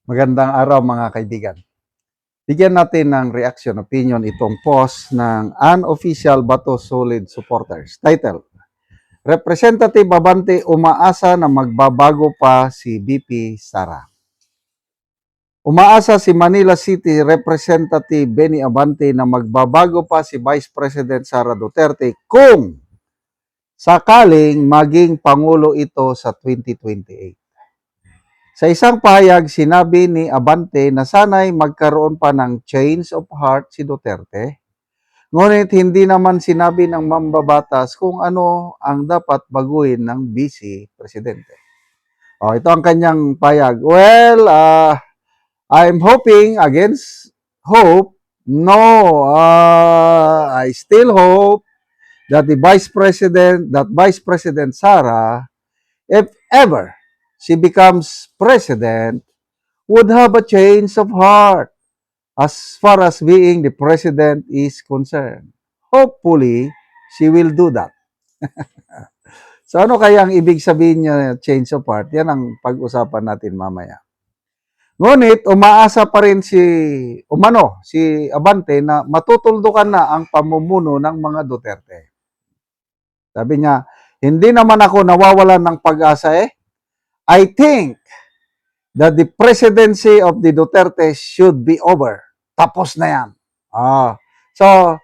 Magandang araw mga kaibigan. Bigyan natin ng reaction, opinion itong post ng unofficial Bato Solid supporters. Title, Representative Abante umaasa na magbabago pa si BP Sara. Umaasa si Manila City Representative Benny Abante na magbabago pa si Vice President Sara Duterte kung sakaling maging Pangulo ito sa 2028. Sa isang pahayag, sinabi ni Abante na sana'y magkaroon pa ng change of heart si Duterte. Ngunit hindi naman sinabi ng mambabatas kung ano ang dapat baguhin ng Vice Presidente. Ito ang kanyang pahayag. Well, I'm hoping against hope. No, I still hope that Vice President Sara, if ever she becomes president, would have a change of heart as far as being the president is concerned. Hopefully, she will do that. So ano kaya ang ibig sabihin niya change of heart? Yan ang pag-usapan natin mamaya. Ngunit umaasa pa rin si Abante na matutuldukan na ang pamumuno ng mga Duterte. Sabi niya, hindi naman ako nawawalan ng pag-asa I think that the presidency of the Duterte should be over. Tapos na yan. So,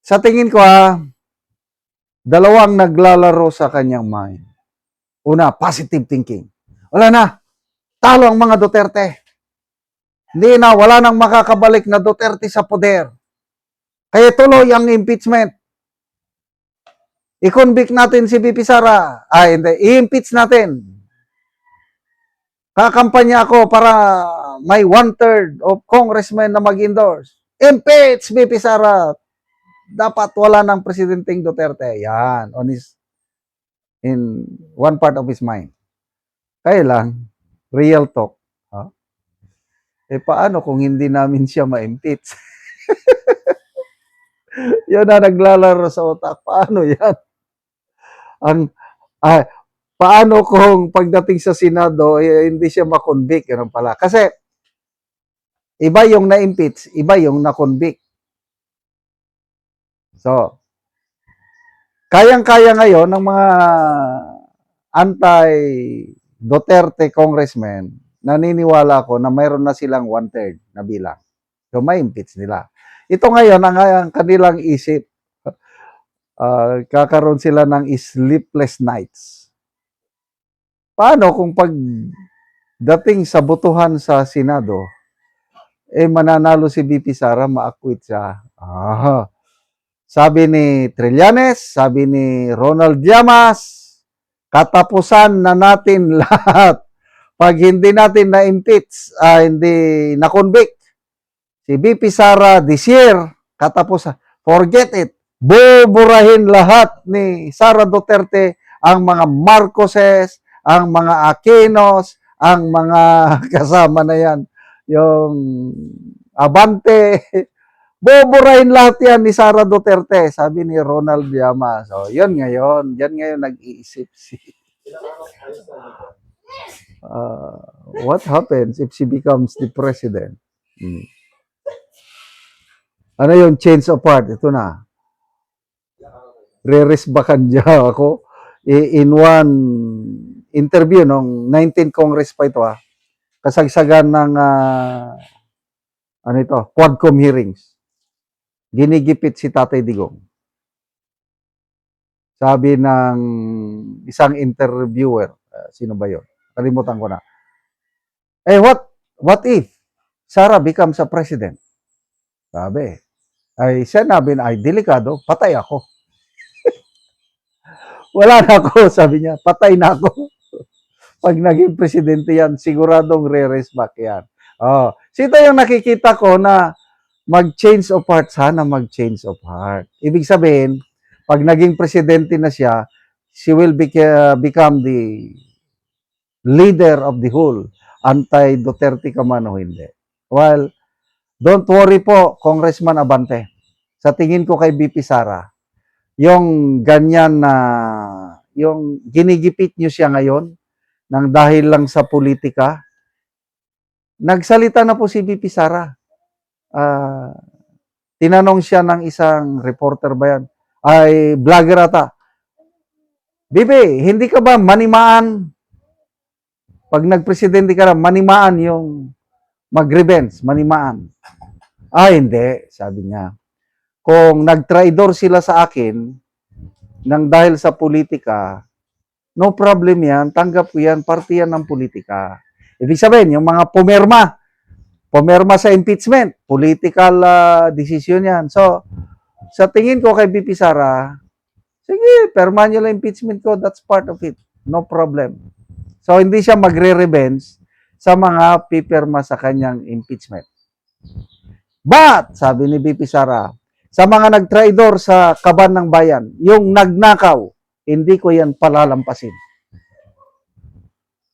sa tingin ko dalawang naglalaro sa kanyang mind. Una, positive thinking. Wala na. Talo ang mga Duterte. Hindi na, wala nang makakabalik na Duterte sa poder. Kaya tuloy ang impeachment. I-convict natin si BP Sara. I-impeach natin. Kakampanya ako para may 1/3 of congressmen na mag-endorse. Impeach BP Sara. Dapat wala ng Presidenteng Duterte. Yan. In one part of his mind. Kaya lang, real talk. Paano kung hindi namin siya ma-impeach? Yan na naglalaro sa utak. Paano yan? Paano kung pagdating sa Senado, hindi siya ma-convict? Ganun pala. Kasi, iba yung na-impeach, iba yung na-convict. So, kayang-kaya ngayon ng mga anti-Duterte congressmen, naniniwala ko na mayroon na silang 1/3 na bilang. So, may impeach nila. Ito ngayon, ang kanilang isip, kakaroon sila ng sleepless nights. Paano kung pagdating sa botohan sa Senado, mananalo si BP Sara, ma-acquit siya. Sabi ni Trillanes, sabi ni Ronald Llamas, katapusan na natin lahat. Pag hindi natin na-impeach, hindi na-convict, si BP Sara this year, katapusan, forget it. Buburahin lahat ni Sara Duterte ang mga Marcoses, ang mga Aquinos, ang mga kasama na yan, yung Abante, buburahin lahat yan ni Sara Duterte, sabi ni Ronald Llamas. So, yan ngayon nag-iisip si what happens if she becomes the president? Ano yung change of heart? Ito na. Re-resbakan niya ako in one interview nung 19th Congress pa ito kasagsagan ng Quadcom hearings. Ginigipit si Tatay Digong. Sabi ng isang interviewer, sino ba yun? Kalimutan ko na. What if Sara becomes a president? Sabi. Sinabi na, delikado, patay ako. Wala na ako, sabi niya, patay na ako. Pag naging presidente yan, siguradong re-race back yan. Sito yung nakikita ko na mag-change of heart, sana mag-change of heart. Ibig sabihin, pag naging presidente na siya, she will become the leader of the whole. Anti-Duterte ka man o hindi. Well, don't worry po, Congressman Abante. Sa tingin ko kay BP Sara, yung ganyan na, yung ginigipit nyo siya ngayon, nang dahil lang sa politika, Nagsalita na po si VP Sara. Ah, tinanong siya ng isang reporter ba yan? Ay, vlogger ata. Bibi, hindi ka ba manimaan? Pag nagpresidente ka na, manimaan yung mag-revenge, manimaan. Hindi, sabi niya. Kung nag-traidor sila sa akin, nang dahil sa politika, no problem yan, tanggap ko yan, parte yan ng politika. Ibig sabihin, yung mga pumirma sa impeachment, political decision yan. So, sa tingin ko kay BP Sara, sige, perma nyo lang impeachment ko, that's part of it. No problem. So, hindi siya magre-revenge sa mga pipirma sa kanyang impeachment. But, sabi ni BP Sara, sa mga nag-traidor sa kaban ng bayan, yung nagnakaw, hindi ko yan palalampasin.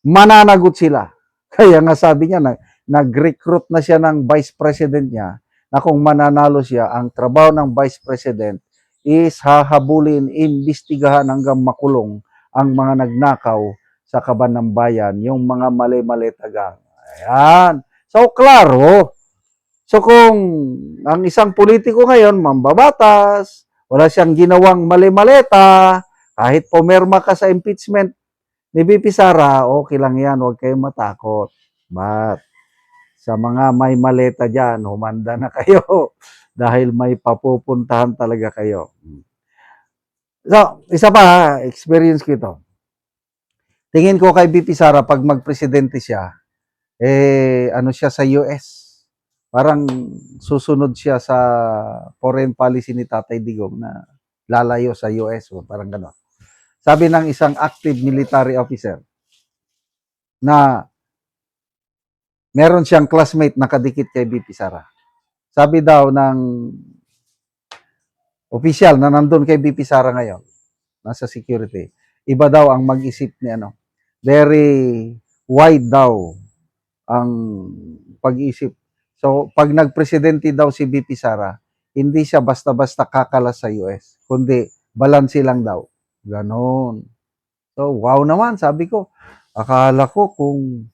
Mananagot sila. Kaya nga sabi niya, nag-recruit na siya ng vice president niya na kung mananalo siya, ang trabaho ng vice president is hahabulin, imbestigahan hanggang makulong ang mga nagnakaw sa kaban ng bayan, yung mga mali-mali tagang. Ayan. So, klaro. So, kung ang isang politiko ngayon, mambabatas, wala siyang ginawang mali-maleta, kahit pumirma ka sa impeachment ni VP Sara, okay lang yan, huwag kayong matakot. But, sa mga may maleta dyan, humanda na kayo dahil may papupuntahan talaga kayo. So, isa pa, experience ko ito. Tingin ko kay VP Sara, pag magpresidente siya, ano siya sa US. Parang susunod siya sa foreign policy ni Tatay Digong na lalayo sa US. O parang gano'n. Sabi ng isang active military officer na meron siyang classmate na kadikit kay VP Sara. Sabi daw ng official na nandun kay VP Sara ngayon, nasa security, iba daw ang mag-isip ni ano. Very wide daw ang pag-isip. So, pag nagpresidente daw si VP Sara, hindi siya basta-basta kakalas sa US, kundi balanse lang daw. Ganon. So, wow naman, sabi ko. Akala ko kung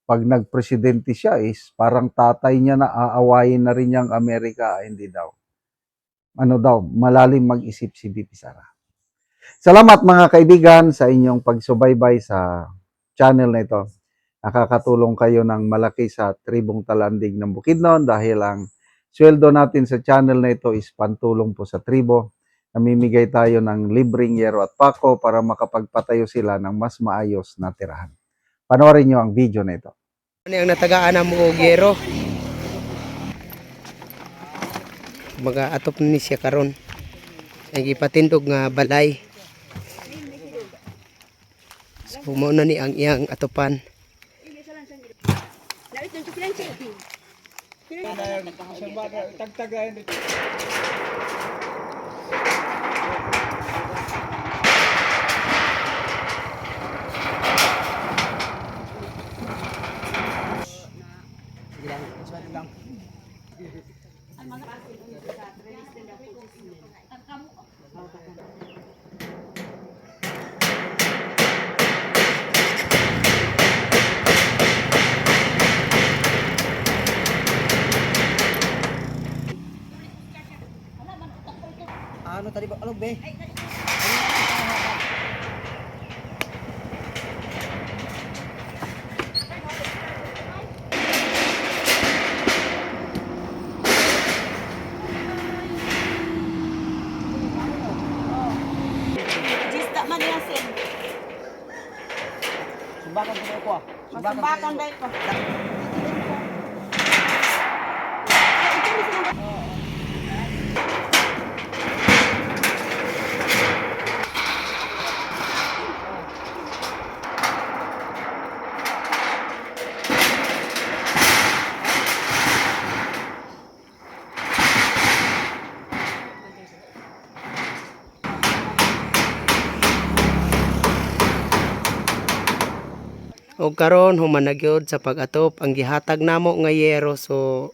pag nagpresidente siya is parang tatay niya na aawayin na rin niyang Amerika. Hindi daw. Ano daw, malalim mag-isip si VP Sara. Salamat mga kaibigan sa inyong pagsubaybay sa channel na ito. Nakakatulong kayo ng malaki sa tribong Talandig ng Bukidnon dahil ang sweldo natin sa channel na ito is pantulong po sa tribo. Namimigay tayo ng libreng yero at pako para makapagpatayo sila ng mas maayos na tirahan. Panoorin nyo ang video na ito. Ano yung natagaan na mo og yero? Mga atop ni siya karon. Ang ipatindog nga balay. So mao na ni ang iyang atopan. Ano tadi ba? Ano be? Jista man yan sin. Sumbakan ko ko. Masumbakan dahil ko. Og karon human na gyud sa pag-atop ang gihatag namo nga yero, so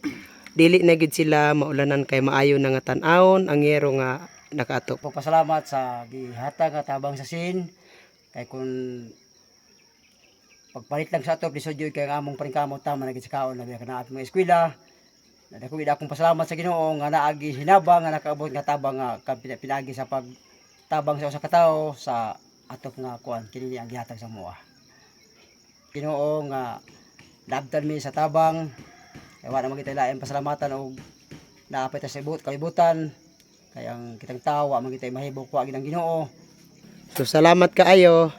dili na gyud sila maulanan kay maayo na nga tan-awon ang yero nga nakaatop. Pagpasalamat sa gihatag at tabang sa sin kay kung pagpalit lang sa atop ni Sudyo kay nga among paringkamot tama na gid sa kaon na kana at mga eskwela. Nadako gid akong pasalamat sa Ginoo nga naagi hinabang nga nakaabot nga tabang nga pinagi sa pagtabang sa usa ka tawo sa atop nga kuan kini ang gihatag sa moa. Ginoo nga labtan mi sa tabang kay wala man kita lain pasalamatan og naapay ta sa kalibutan kay ang kitang tawo man kita mahibok wa gid ang Ginoo. So salamat kaayo.